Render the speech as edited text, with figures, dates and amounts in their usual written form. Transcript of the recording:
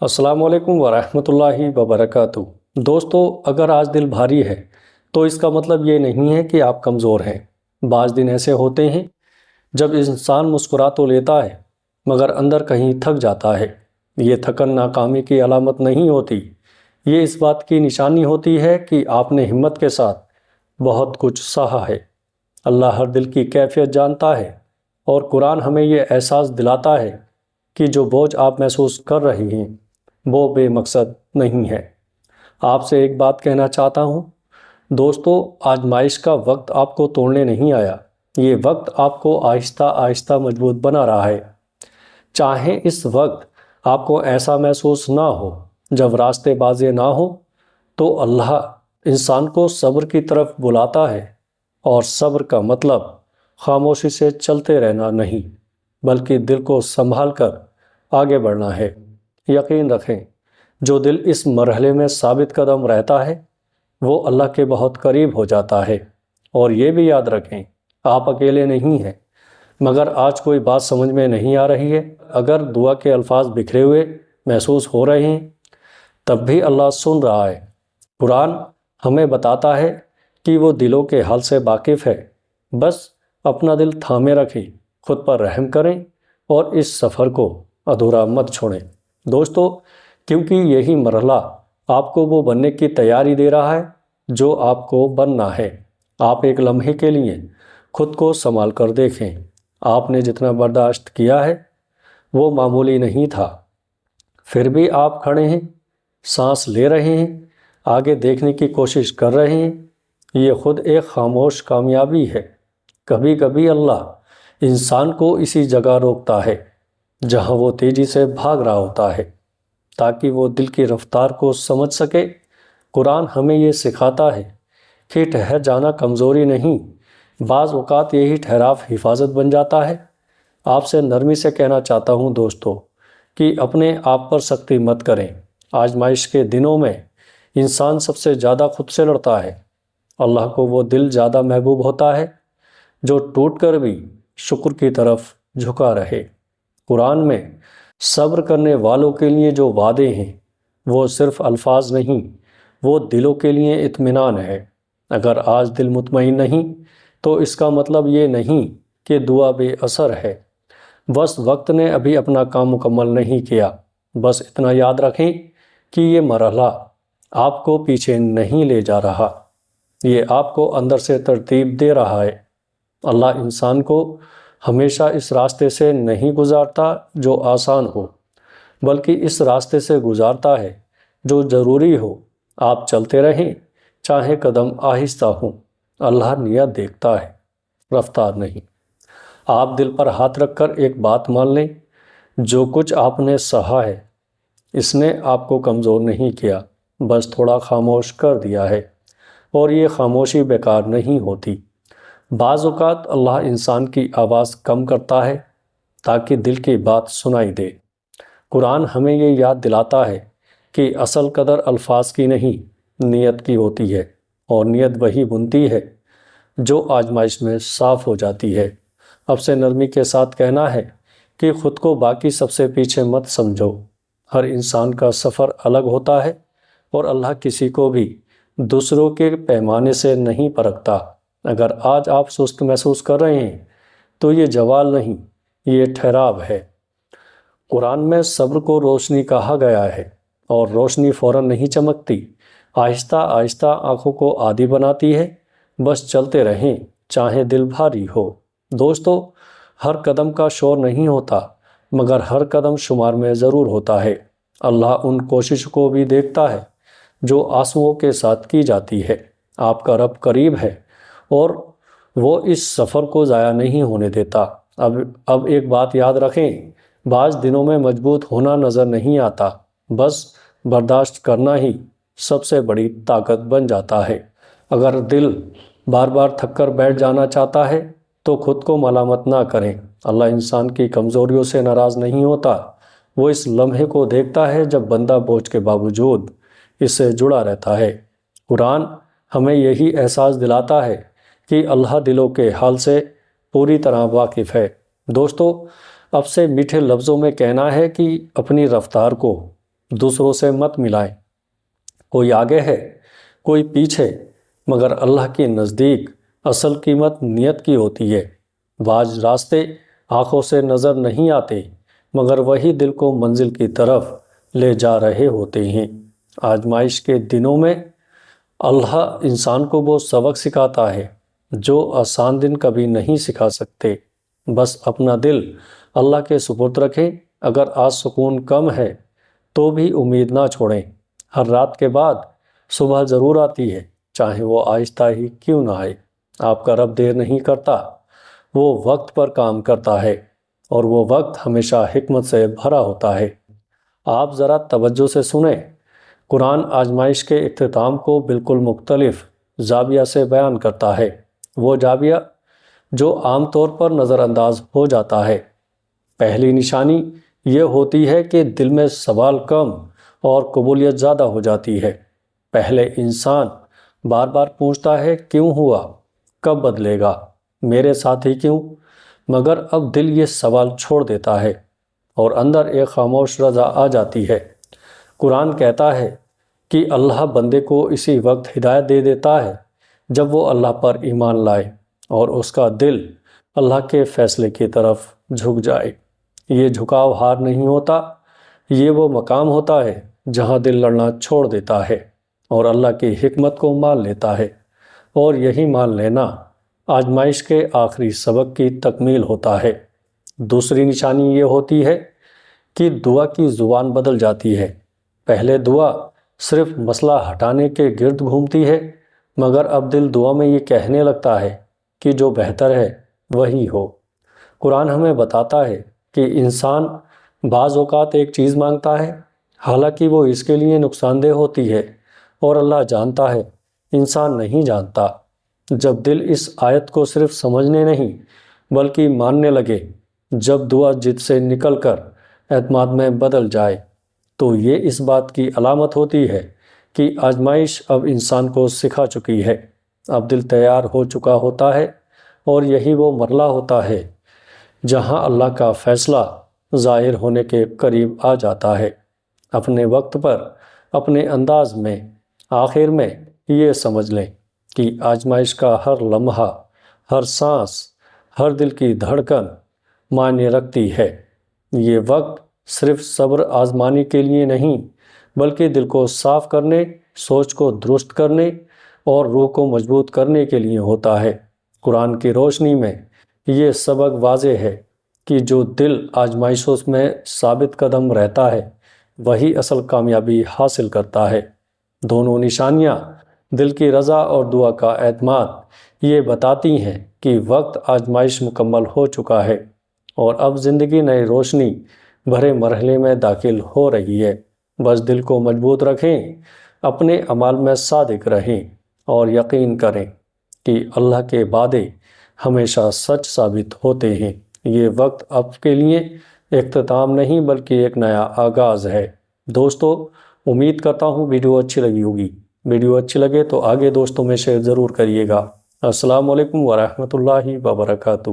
السلام علیکم ورحمۃ اللہ وبرکاتہ۔ دوستو، اگر آج دل بھاری ہے تو اس کا مطلب یہ نہیں ہے کہ آپ کمزور ہیں۔ بعض دن ایسے ہوتے ہیں جب انسان مسکرا تو لیتا ہے مگر اندر کہیں تھک جاتا ہے۔ یہ تھکن ناکامی کی علامت نہیں ہوتی، یہ اس بات کی نشانی ہوتی ہے کہ آپ نے ہمت کے ساتھ بہت کچھ سہا ہے۔ اللہ ہر دل کی کیفیت جانتا ہے، اور قرآن ہمیں یہ احساس دلاتا ہے کہ جو بوجھ آپ محسوس کر رہے ہیں وہ بے مقصد نہیں ہے۔ آپ سے ایک بات کہنا چاہتا ہوں دوستو، آزمائش کا وقت آپ کو توڑنے نہیں آیا، یہ وقت آپ کو آہستہ آہستہ مضبوط بنا رہا ہے۔ چاہے اس وقت آپ کو ایسا محسوس نہ ہو، جب راستے واضح نہ ہو تو اللہ انسان کو صبر کی طرف بلاتا ہے، اور صبر کا مطلب خاموشی سے چلتے رہنا نہیں بلکہ دل کو سنبھال کر آگے بڑھنا ہے۔ یقین رکھیں، جو دل اس مرحلے میں ثابت قدم رہتا ہے وہ اللہ کے بہت قریب ہو جاتا ہے۔ اور یہ بھی یاد رکھیں، آپ اکیلے نہیں ہیں۔ مگر آج کوئی بات سمجھ میں نہیں آ رہی ہے، اگر دعا کے الفاظ بکھرے ہوئے محسوس ہو رہے ہیں، تب بھی اللہ سن رہا ہے۔ قرآن ہمیں بتاتا ہے کہ وہ دلوں کے حال سے واقف ہے۔ بس اپنا دل تھامے رکھیں، خود پر رحم کریں اور اس سفر کو ادھورا مت چھوڑیں۔ دوستو، کیونکہ یہی مرحلہ آپ کو وہ بننے کی تیاری دے رہا ہے جو آپ کو بننا ہے۔ آپ ایک لمحے کے لیے خود کو سنبھال کر دیکھیں، آپ نے جتنا برداشت کیا ہے وہ معمولی نہیں تھا، پھر بھی آپ کھڑے ہیں، سانس لے رہے ہیں، آگے دیکھنے کی کوشش کر رہے ہیں۔ یہ خود ایک خاموش کامیابی ہے۔ کبھی کبھی اللہ انسان کو اسی جگہ روکتا ہے جہاں وہ تیزی سے بھاگ رہا ہوتا ہے، تاکہ وہ دل کی رفتار کو سمجھ سکے۔ قرآن ہمیں یہ سکھاتا ہے کہ ٹھہر جانا کمزوری نہیں، بعض اوقات یہی ٹھہراو حفاظت بن جاتا ہے۔ آپ سے نرمی سے کہنا چاہتا ہوں دوستو کہ اپنے آپ پر سختی مت کریں۔ آزمائش کے دنوں میں انسان سب سے زیادہ خود سے لڑتا ہے۔ اللہ کو وہ دل زیادہ محبوب ہوتا ہے جو ٹوٹ کر بھی شکر کی طرف جھکا رہے۔ قرآن میں صبر کرنے والوں کے لیے جو وعدے ہیں وہ صرف الفاظ نہیں، وہ دلوں کے لیے اطمینان ہے۔ اگر آج دل مطمئن نہیں تو اس کا مطلب یہ نہیں کہ دعا بے اثر ہے، بس وقت نے ابھی اپنا کام مکمل نہیں کیا۔ بس اتنا یاد رکھیں کہ یہ مرحلہ آپ کو پیچھے نہیں لے جا رہا، یہ آپ کو اندر سے ترتیب دے رہا ہے۔ اللہ انسان کو ہمیشہ اس راستے سے نہیں گزارتا جو آسان ہو، بلکہ اس راستے سے گزارتا ہے جو ضروری ہو۔ آپ چلتے رہیں، چاہے قدم آہستہ ہوں، اللہ نیت دیکھتا ہے، رفتار نہیں۔ آپ دل پر ہاتھ رکھ کر ایک بات مان لیں، جو کچھ آپ نے سہا ہے اس نے آپ کو کمزور نہیں کیا، بس تھوڑا خاموش کر دیا ہے، اور یہ خاموشی بیکار نہیں ہوتی۔ بعض اوقات اللہ انسان کی آواز کم کرتا ہے تاکہ دل کی بات سنائی دے۔ قرآن ہمیں یہ یاد دلاتا ہے کہ اصل قدر الفاظ کی نہیں، نیت کی ہوتی ہے، اور نیت وہی بنتی ہے جو آزمائش میں صاف ہو جاتی ہے۔ اب سے نرمی کے ساتھ کہنا ہے کہ خود کو باقی سب سے پیچھے مت سمجھو۔ ہر انسان کا سفر الگ ہوتا ہے، اور اللہ کسی کو بھی دوسروں کے پیمانے سے نہیں پرکھتا۔ اگر آج آپ سست محسوس کر رہے ہیں تو یہ زوال نہیں، یہ ٹھہراو ہے۔ قرآن میں صبر کو روشنی کہا گیا ہے، اور روشنی فوراً نہیں چمکتی، آہستہ آہستہ آنکھوں کو عادی بناتی ہے۔ بس چلتے رہیں، چاہے دل بھاری ہو۔ دوستو، ہر قدم کا شور نہیں ہوتا، مگر ہر قدم شمار میں ضرور ہوتا ہے۔ اللہ ان کوششوں کو بھی دیکھتا ہے جو آنسوؤں کے ساتھ کی جاتی ہے۔ آپ کا رب قریب ہے، اور وہ اس سفر کو ضائع نہیں ہونے دیتا۔ اب ایک بات یاد رکھیں، بعض دنوں میں مضبوط ہونا نظر نہیں آتا، بس برداشت کرنا ہی سب سے بڑی طاقت بن جاتا ہے۔ اگر دل بار بار تھک کر بیٹھ جانا چاہتا ہے تو خود کو ملامت نہ کریں۔ اللہ انسان کی کمزوریوں سے ناراض نہیں ہوتا، وہ اس لمحے کو دیکھتا ہے جب بندہ بوجھ کے باوجود اس سے جڑا رہتا ہے۔ قرآن ہمیں یہی احساس دلاتا ہے کہ اللہ دلوں کے حال سے پوری طرح واقف ہے۔ دوستو، اب سے میٹھے لفظوں میں کہنا ہے کہ اپنی رفتار کو دوسروں سے مت ملائیں۔ کوئی آگے ہے کوئی پیچھے، مگر اللہ کے نزدیک اصل قیمت نیت کی ہوتی ہے۔ بعض راستے آنکھوں سے نظر نہیں آتے، مگر وہی دل کو منزل کی طرف لے جا رہے ہوتے ہیں۔ آزمائش کے دنوں میں اللہ انسان کو وہ سبق سکھاتا ہے جو آسان دن کبھی نہیں سکھا سکتے۔ بس اپنا دل اللہ کے سپرد رکھیں۔ اگر آج سکون کم ہے تو بھی امید نہ چھوڑیں۔ ہر رات کے بعد صبح ضرور آتی ہے، چاہے وہ آہستہ ہی کیوں نہ آئے۔ آپ کا رب دیر نہیں کرتا، وہ وقت پر کام کرتا ہے، اور وہ وقت ہمیشہ حکمت سے بھرا ہوتا ہے۔ آپ ذرا توجہ سے سنیں۔ قرآن آزمائش کے اختتام کو بالکل مختلف زاویہ سے بیان کرتا ہے، وہ زاویہ جو عام طور پر نظر انداز ہو جاتا ہے۔ پہلی نشانی یہ ہوتی ہے کہ دل میں سوال کم اور قبولیت زیادہ ہو جاتی ہے۔ پہلے انسان بار بار پوچھتا ہے کیوں ہوا، کب بدلے گا، میرے ساتھ ہی کیوں، مگر اب دل یہ سوال چھوڑ دیتا ہے اور اندر ایک خاموش رضا آ جاتی ہے۔ قرآن کہتا ہے کہ اللہ بندے کو اسی وقت ہدایت دے دیتا ہے جب وہ اللہ پر ایمان لائے اور اس کا دل اللہ کے فیصلے کی طرف جھک جائے۔ یہ جھکاؤ ہار نہیں ہوتا، یہ وہ مقام ہوتا ہے جہاں دل لڑنا چھوڑ دیتا ہے اور اللہ کی حکمت کو مان لیتا ہے، اور یہی مان لینا آزمائش کے آخری سبق کی تکمیل ہوتا ہے۔ دوسری نشانی یہ ہوتی ہے کہ دعا کی زبان بدل جاتی ہے۔ پہلے دعا صرف مسئلہ ہٹانے کے گرد گھومتی ہے، مگر اب دل دعا میں یہ کہنے لگتا ہے کہ جو بہتر ہے وہی ہو۔ قرآن ہمیں بتاتا ہے کہ انسان بعض اوقات ایک چیز مانگتا ہے، حالانکہ وہ اس کے لیے نقصان دہ ہوتی ہے، اور اللہ جانتا ہے، انسان نہیں جانتا۔ جب دل اس آیت کو صرف سمجھنے نہیں بلکہ ماننے لگے، جب دعا جد سے نکل کر اعتماد میں بدل جائے، تو یہ اس بات کی علامت ہوتی ہے کہ آزمائش اب انسان کو سکھا چکی ہے۔ اب دل تیار ہو چکا ہوتا ہے، اور یہی وہ مرحلہ ہوتا ہے جہاں اللہ کا فیصلہ ظاہر ہونے کے قریب آ جاتا ہے۔ اپنے وقت پر، اپنے انداز میں، آخر میں یہ سمجھ لیں کہ آزمائش کا ہر لمحہ، ہر سانس، ہر دل کی دھڑکن معنی رکھتی ہے۔ یہ وقت صرف صبر آزمانے کے لیے نہیں، بلکہ دل کو صاف کرنے، سوچ کو درست کرنے اور روح کو مضبوط کرنے کے لیے ہوتا ہے۔ قرآن کی روشنی میں یہ سبق واضح ہے کہ جو دل آزمائشوں میں ثابت قدم رہتا ہے وہی اصل کامیابی حاصل کرتا ہے۔ دونوں نشانیاں، دل کی رضا اور دعا کا اعتماد، یہ بتاتی ہیں کہ وقت آزمائش مکمل ہو چکا ہے اور اب زندگی نئے روشنی بھرے مرحلے میں داخل ہو رہی ہے۔ بس دل کو مضبوط رکھیں، اپنے اعمال میں صادق رہیں، اور یقین کریں کہ اللہ کے وعدے ہمیشہ سچ ثابت ہوتے ہیں۔ یہ وقت آپ کے لیے اختتام نہیں بلکہ ایک نیا آغاز ہے۔ دوستو، امید کرتا ہوں ویڈیو اچھی لگی ہوگی۔ ویڈیو اچھی لگے تو آگے دوستوں میں شیئر ضرور کریے گا۔ السلام علیکم ورحمۃ اللہ وبرکاتہ۔